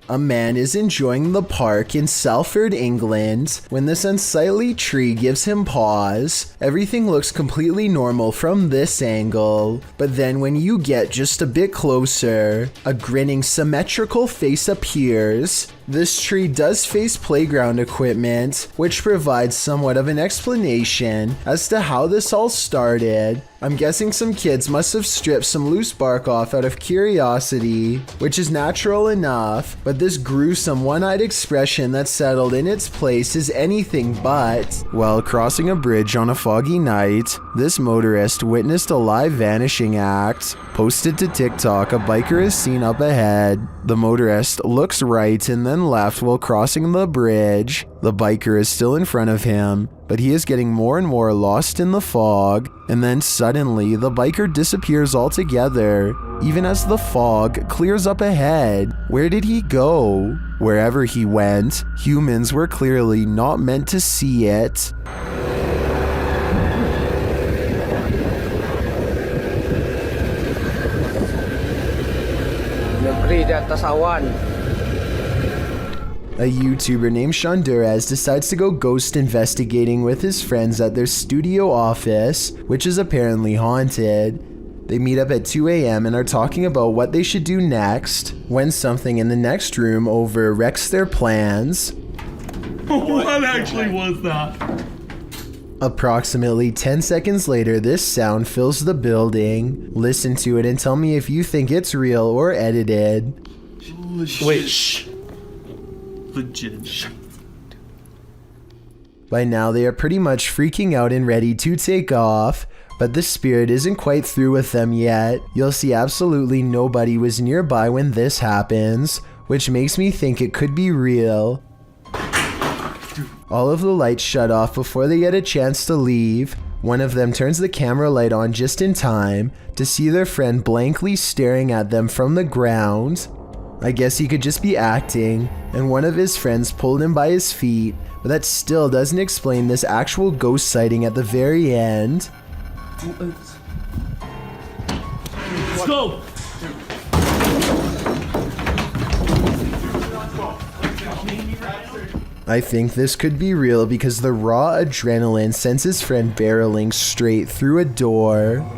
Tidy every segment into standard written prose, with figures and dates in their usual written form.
A man is enjoying the park in Salford, England, when this unsightly tree gives him pause. Everything looks completely normal from this angle, but then when you get just a bit closer, a grinning symmetrical face appears. This tree does face playground equipment, which provides somewhat of an explanation as to how this all started. I'm guessing some kids must have stripped some loose bark off out of curiosity, which is natural enough, but this gruesome one-eyed expression that settled in its place is anything but. While crossing a bridge on a foggy night, this motorist witnessed a live vanishing act. Posted to TikTok, a biker is seen up ahead. The motorist looks right and then left while crossing the bridge. The biker is still in front of him, but he is getting more and more lost in the fog, and then suddenly the biker disappears altogether, even as the fog clears up ahead. Where did he go? Wherever he went, humans were clearly not meant to see it. A YouTuber named Shondurez decides to go ghost investigating with his friends at their studio office, which is apparently haunted. They meet up at 2 a.m. and are talking about what they should do next, when something in the next room over wrecks their plans. What actually was that? Approximately 10 seconds later, this sound fills the building. Listen to it and tell me if you think it's real or edited. Wait, shh. Legit. By now, they are pretty much freaking out and ready to take off, but the spirit isn't quite through with them yet. You'll see absolutely nobody was nearby when this happens, which makes me think it could be real. All of the lights shut off before they get a chance to leave. One of them turns the camera light on just in time to see their friend blankly staring at them from the ground. I guess he could just be acting, and one of his friends pulled him by his feet, but that still doesn't explain this actual ghost sighting at the very end. Let's go! I think this could be real because the raw adrenaline sends his friend barreling straight through a door.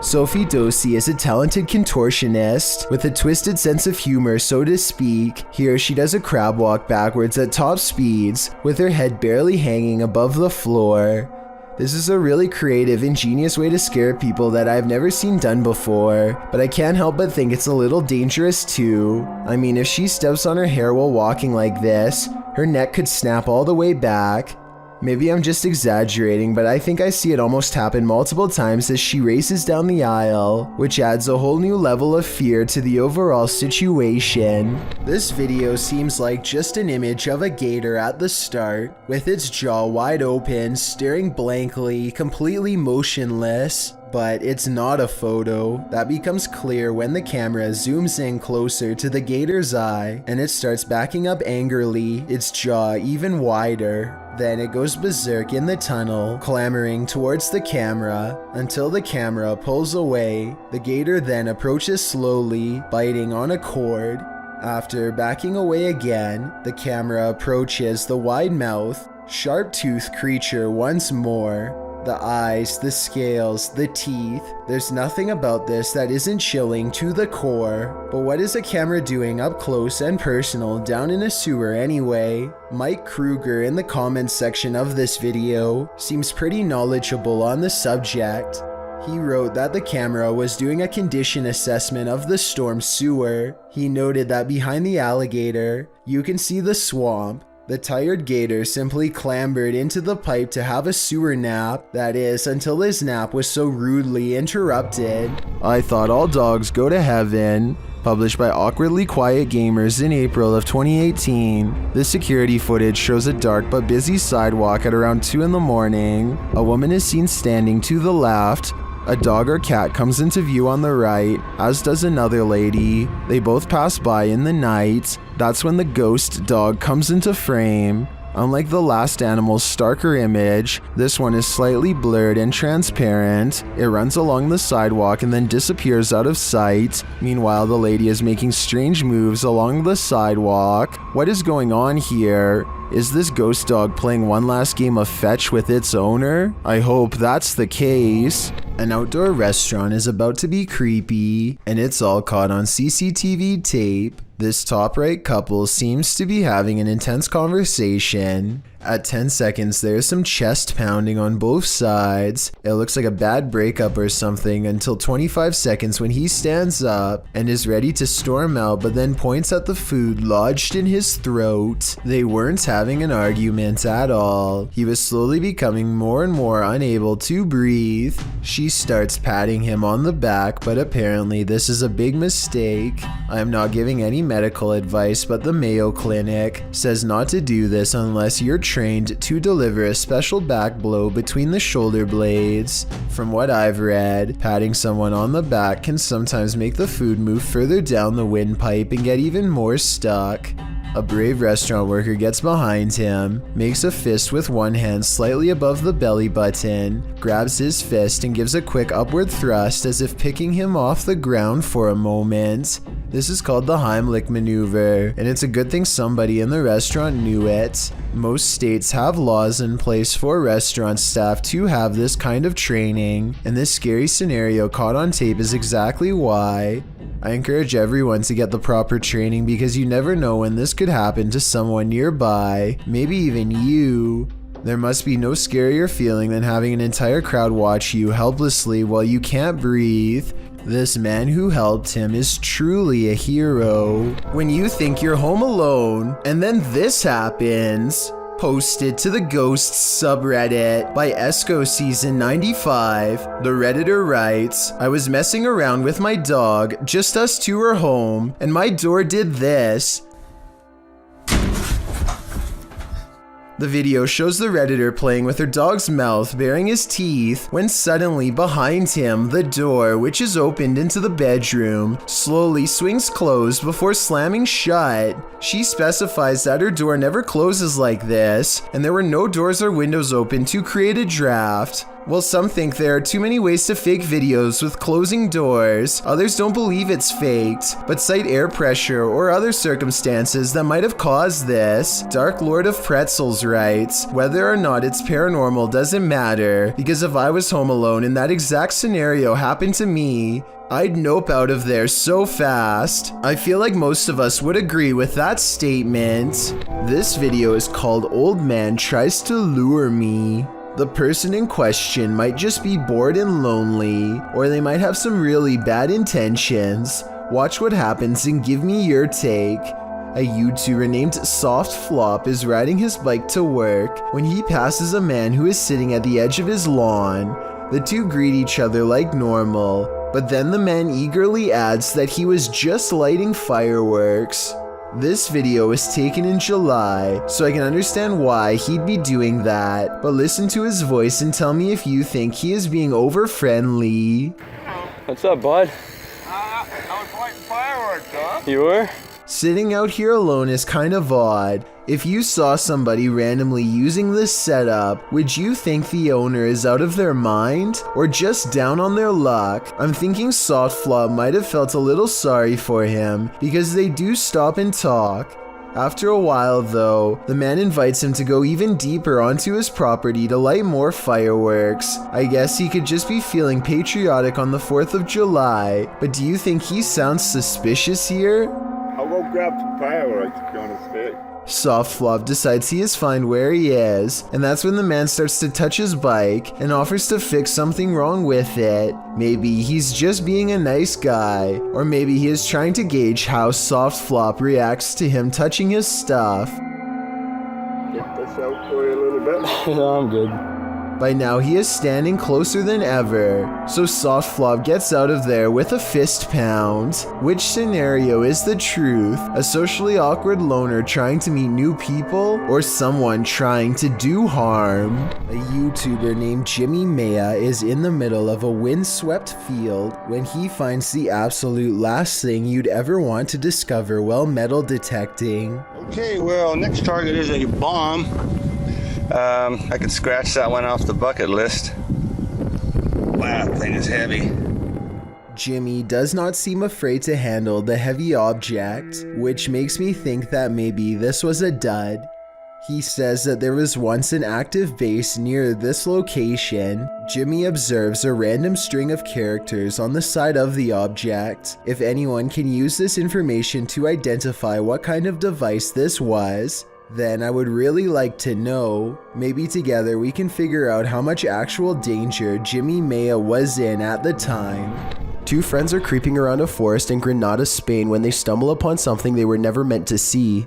Sophie Dosey is a talented contortionist with a twisted sense of humor, so to speak. Here she does a crab walk backwards at top speeds with her head barely hanging above the floor. This is a really creative, ingenious way to scare people that I've never seen done before, but I can't help but think it's a little dangerous too. I mean, if she steps on her hair while walking like this, her neck could snap all the way back. Maybe I'm just exaggerating, but I think I see it almost happen multiple times as she races down the aisle, which adds a whole new level of fear to the overall situation. This video seems like just an image of a gator at the start, with its jaw wide open, staring blankly, completely motionless. But it's not a photo. That becomes clear when the camera zooms in closer to the gator's eye and it starts backing up angrily, its jaw even wider. Then it goes berserk in the tunnel, clambering towards the camera until the camera pulls away. The gator then approaches slowly, biting on a cord. After backing away again, the camera approaches the wide-mouthed, sharp-toothed creature once more. The eyes, the scales, the teeth. There's nothing about this that isn't chilling to the core. But what is a camera doing up close and personal down in a sewer anyway? Mike Kruger in the comments section of this video seems pretty knowledgeable on the subject. He wrote that the camera was doing a condition assessment of the storm sewer. He noted that behind the alligator, you can see the swamp. The tired gator simply clambered into the pipe to have a sewer nap, that is, until his nap was so rudely interrupted. I Thought All Dogs Go to Heaven, published by Awkwardly Quiet Gamers in April of 2018. This security footage shows a dark but busy sidewalk at around 2 in the morning. A woman is seen standing to the left. A dog or cat comes into view on the right, as does another lady. They both pass by in the night. That's when the ghost dog comes into frame. Unlike the last animal's starker image, this one is slightly blurred and transparent. It runs along the sidewalk and then disappears out of sight. Meanwhile, the lady is making strange moves along the sidewalk. What is going on here? Is this ghost dog playing one last game of fetch with its owner? I hope that's the case. An outdoor restaurant is about to be creepy, and it's all caught on CCTV tape. This top right couple seems to be having an intense conversation. At 10 seconds, there's some chest pounding on both sides. It looks like a bad breakup or something until 25 seconds when he stands up and is ready to storm out, but then points at the food lodged in his throat. They weren't having an argument at all. He was slowly becoming more and more unable to breathe. She starts patting him on the back, but apparently this is a big mistake. I am not giving any medical advice, but the Mayo Clinic says not to do this unless you're trained to deliver a special back blow between the shoulder blades. From what I've read, patting someone on the back can sometimes make the food move further down the windpipe and get even more stuck. A brave restaurant worker gets behind him, makes a fist with one hand slightly above the belly button, grabs his fist and gives a quick upward thrust as if picking him off the ground for a moment. This is called the Heimlich maneuver, and it's a good thing somebody in the restaurant knew it. Most states have laws in place for restaurant staff to have this kind of training, and this scary scenario caught on tape is exactly why. I encourage everyone to get the proper training because you never know when this could happen to someone nearby, maybe even you. There must be no scarier feeling than having an entire crowd watch you helplessly while you can't breathe. This man who helped him is truly a hero. When you think you're home alone, and then this happens. Posted to the Ghosts subreddit by Esco Season 95, the Redditor writes, I was messing around with my dog, just us two were home, and my door did this. The video shows the Redditor playing with her dog's mouth, baring his teeth, when suddenly behind him, the door, which is opened into the bedroom, slowly swings closed before slamming shut. She specifies that her door never closes like this, and there were no doors or windows open to create a draft. While some think there are too many ways to fake videos with closing doors, others don't believe it's faked, but cite air pressure or other circumstances that might have caused this. Dark Lord of Pretzels writes, whether or not it's paranormal doesn't matter, because if I was home alone and that exact scenario happened to me, I'd nope out of there so fast. I feel like most of us would agree with that statement. This video is called Old Man Tries to Lure Me. The person in question might just be bored and lonely, or they might have some really bad intentions. Watch what happens and give me your take. A YouTuber named Soft Flop is riding his bike to work when he passes a man who is sitting at the edge of his lawn. The two greet each other like normal, but then the man eagerly adds that he was just lighting fireworks. This video was taken in July, so I can understand why he'd be doing that, but listen to his voice and tell me if you think he is being over-friendly. What's up, bud? I was lighting fireworks, huh? You were? Sitting out here alone is kind of odd. If you saw somebody randomly using this setup, would you think the owner is out of their mind or just down on their luck? I'm thinking Soft Flop might have felt a little sorry for him because they do stop and talk. After a while though, the man invites him to go even deeper onto his property to light more fireworks. I guess he could just be feeling patriotic on the 4th of July, but do you think he sounds suspicious here? I'll go grab some fireworks if you want to stay. Soft Flop decides he is fine where he is, and that's when the man starts to touch his bike and offers to fix something wrong with it. Maybe he's just being a nice guy, or maybe he is trying to gauge how Soft Flop reacts to him touching his stuff. Get this out for you a little bit. No, I'm good. By now he is standing closer than ever, so Soft Flop gets out of there with a fist pound. Which scenario is the truth? A socially awkward loner trying to meet new people, or someone trying to do harm? A YouTuber named Jimmy Maya is in the middle of a windswept field when he finds the absolute last thing you'd ever want to discover while metal detecting. Okay, well, next target is a bomb. I could scratch that one off the bucket list. Wow, that thing is heavy. Jimmy does not seem afraid to handle the heavy object, which makes me think that maybe this was a dud. He says that there was once an active base near this location. Jimmy observes a random string of characters on the side of the object. If anyone can use this information to identify what kind of device this was, then I would really like to know. Maybe together we can figure out how much actual danger Jimmy Maya was in at the time. Two friends are creeping around a forest in Granada, Spain when they stumble upon something they were never meant to see.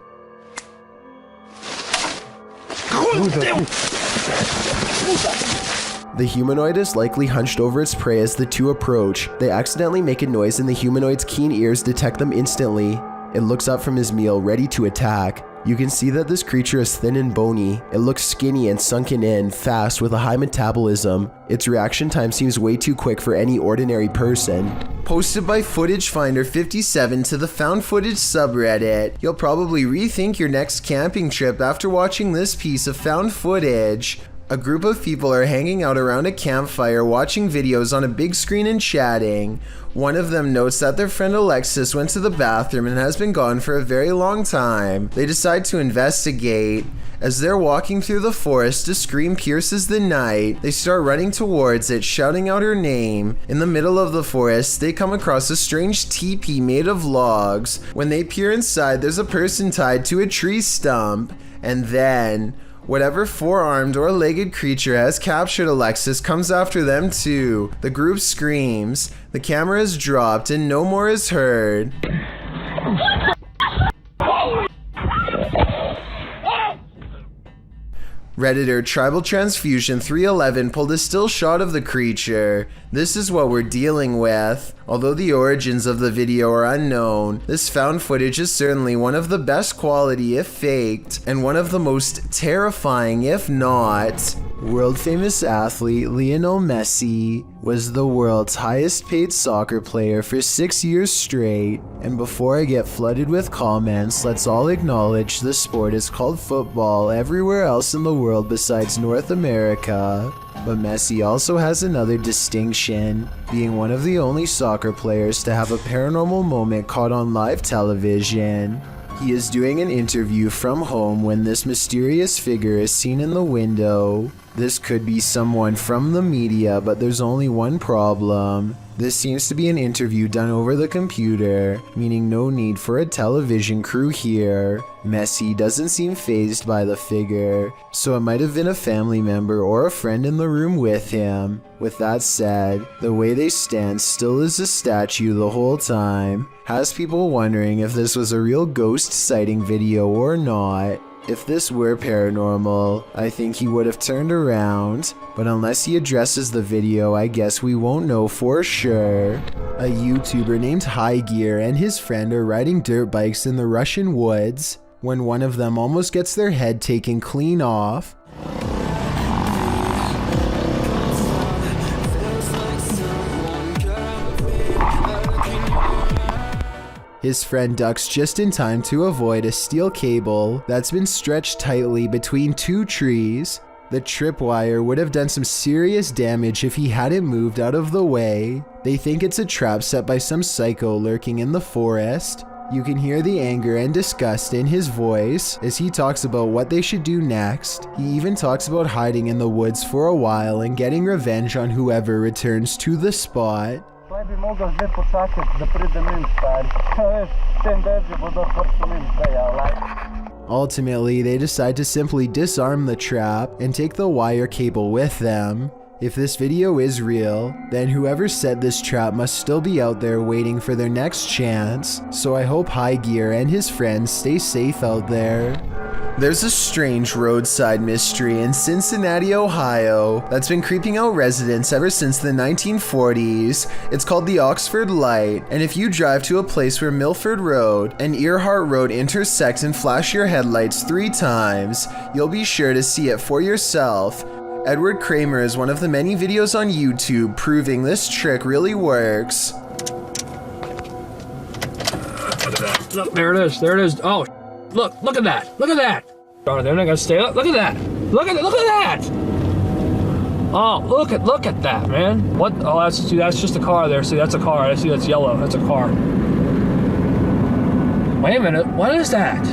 The humanoid is likely hunched over its prey as the two approach. They accidentally make a noise and the humanoid's keen ears detect them instantly. It looks up from his meal, ready to attack. You can see that this creature is thin and bony. It looks skinny and sunken in, fast, with a high metabolism. Its reaction time seems way too quick for any ordinary person. Posted by Footage Finder 57 to the Found Footage subreddit. You'll probably rethink your next camping trip after watching this piece of found footage. A group of people are hanging out around a campfire watching videos on a big screen and chatting. One of them notes that their friend Alexis went to the bathroom and has been gone for a very long time. They decide to investigate. As they're walking through the forest, a scream pierces the night. They start running towards it, shouting out her name. In the middle of the forest, they come across a strange teepee made of logs. When they peer inside, there's a person tied to a tree stump. And then whatever four-armed or legged creature has captured Alexis comes after them too. The group screams, the camera is dropped, and no more is heard. Redditor Tribal Transfusion 311 pulled a still shot of the creature. This is what we're dealing with. Although the origins of the video are unknown, this found footage is certainly one of the best quality if faked, and one of the most terrifying if not. World famous athlete Lionel Messi was the world's highest paid soccer player for 6 years straight. And before I get flooded with comments, let's all acknowledge the sport is called football everywhere else in the world besides North America. But Messi also has another distinction, being one of the only soccer players to have a paranormal moment caught on live television. He is doing an interview from home when this mysterious figure is seen in the window. This could be someone from the media, but there's only one problem. This seems to be an interview done over the computer, meaning no need for a television crew here. Messi doesn't seem fazed by the figure, so it might have been a family member or a friend in the room with him. With that said, the way they stand still as a statue the whole time has people wondering if this was a real ghost sighting video or not. If this were paranormal, I think he would have turned around, but unless he addresses the video, I guess we won't know for sure. A YouTuber named High Gear and his friend are riding dirt bikes in the Russian woods when one of them almost gets their head taken clean off. His friend ducks just in time to avoid a steel cable that's been stretched tightly between two trees. The tripwire would have done some serious damage if he hadn't moved out of the way. They think it's a trap set by some psycho lurking in the forest. You can hear the anger and disgust in his voice as he talks about what they should do next. He even talks about hiding in the woods for a while and getting revenge on whoever returns to the spot. Ultimately, they decide to simply disarm the trap and take the wire cable with them. If this video is real, then whoever set this trap must still be out there waiting for their next chance, so I hope High Gear and his friends stay safe out there. There's a strange roadside mystery in Cincinnati, Ohio that's been creeping out residents ever since the 1940s. It's called the Oxford Light, and if you drive to a place where Milford Road and Earhart Road intersect and flash your headlights 3 times, you'll be sure to see it for yourself. Edward Kramer is one of the many videos on YouTube proving this trick really works. Look, there it is. There it is. Oh, look at that. Look at that. Oh, they're not gonna stay up. Look at that. Look at that. Oh, look at that, man. What? Oh, that's just a car there. See, that's a car. I see that's yellow. That's a car. Wait a minute. What is that?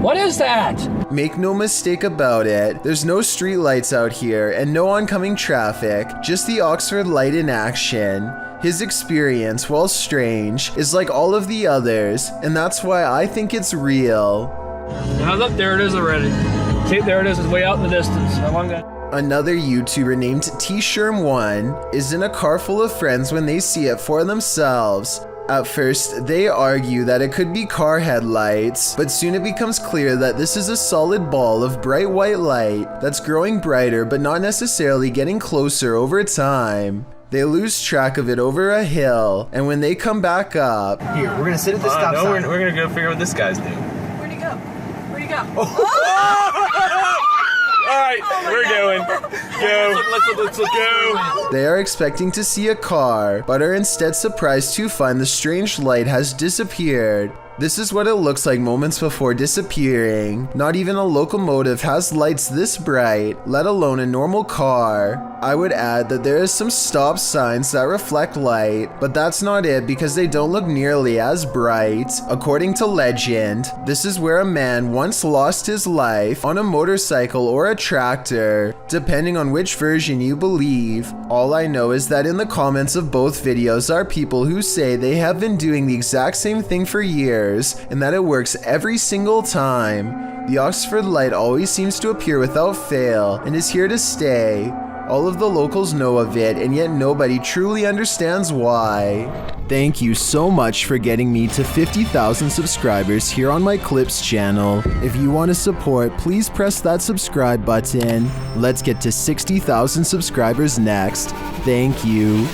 What is that? Make no mistake about it, there's no street lights out here and no oncoming traffic, just the Oxford Light in action. His experience, while strange, is like all of the others, and that's why I think it's real. Now look, there it is already. See, there it is. It's way out in the distance. How long that? Another YouTuber named T-Sherm1 is in a car full of friends when they see it for themselves. At first, they argue that it could be car headlights, but soon it becomes clear that this is a solid ball of bright white light that's growing brighter but not necessarily getting closer over time. They lose track of it over a hill, and when they come back up... Here, we're gonna sit at the stop sign. We're gonna go figure out what this guy's doing. Where'd he go? Where'd he go? Alright, we're going. Go. Let's go. They are expecting to see a car, but are instead surprised to find the strange light has disappeared. This is what it looks like moments before disappearing. Not even a locomotive has lights this bright, let alone a normal car. I would add that there is some stop signs that reflect light, but that's not it because they don't look nearly as bright. According to legend, this is where a man once lost his life on a motorcycle or a tractor, depending on which version you believe. All I know is that in the comments of both videos are people who say they have been doing the exact same thing for years, and that it works every single time. The Oxford Light always seems to appear without fail and is here to stay. All of the locals know of it, and yet nobody truly understands why. Thank you so much for getting me to 50,000 subscribers here on my Clips channel. If you want to support, please press that subscribe button. Let's get to 60,000 subscribers next. Thank you.